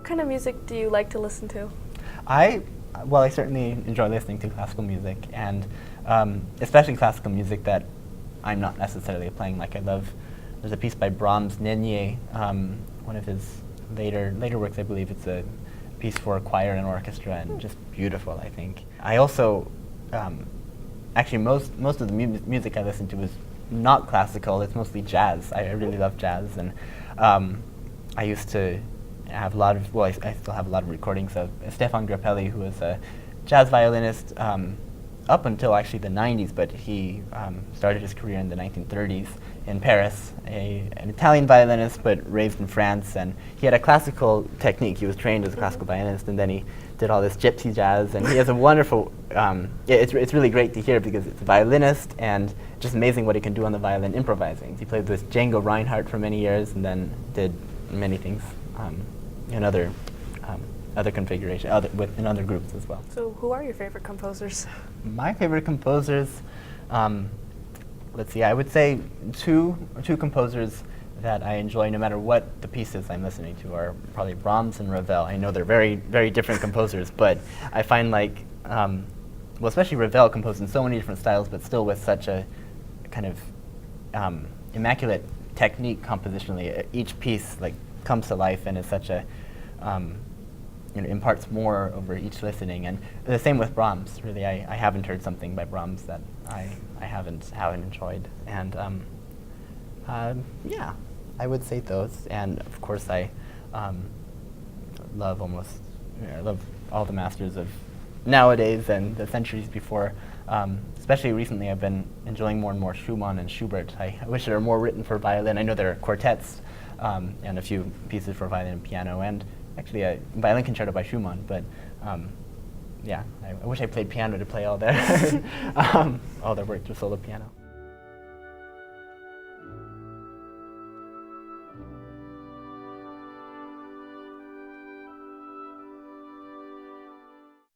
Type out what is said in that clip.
What kind of music do you like to listen to? I certainly enjoy listening to classical music, and especially classical music that I'm not necessarily playing. Like there's a piece by Brahms, Nenye, one of his later works. I believe it's a piece for choir and orchestra, and just beautiful, I think. I also, actually most of the music I listen to is not classical. It's mostly jazz. I really love jazz, and I used to have a lot of, I still have a lot of recordings of Stefan Grappelli, who was a jazz violinist up until actually the 90s, but he started his career in the 1930s in Paris, an Italian violinist, but raised in France, and he had a classical technique. He was trained as a classical violinist, and then he did all this gypsy jazz, and he has a wonderful, it's really great to hear because it's a violinist, and just amazing what he can do on the violin improvising. He played with Django Reinhardt for many years, and then did many things in other configurations, in other groups as well. So who are your favorite composers? My favorite composers, let's see, I would say two composers that I enjoy no matter what the pieces I'm listening to are probably Brahms and Ravel. I know they're very, very different composers, but I find like, well, especially Ravel composed in so many different styles, but still with such a kind of immaculate technique compositionally. Each piece like comes to life and is such a, imparts more over each listening. And the same with Brahms. Really, I haven't heard something by Brahms that I haven't enjoyed. And yeah, I would say those. And of course, I love I love all the masters of nowadays and the centuries before. Especially recently, I've been enjoying more and more Schumann and Schubert. I wish there were more written for violin. I know there are quartets and a few pieces for violin and piano, and actually a violin concerto by Schumann. But yeah, I wish I played piano to play all their all their work for solo piano.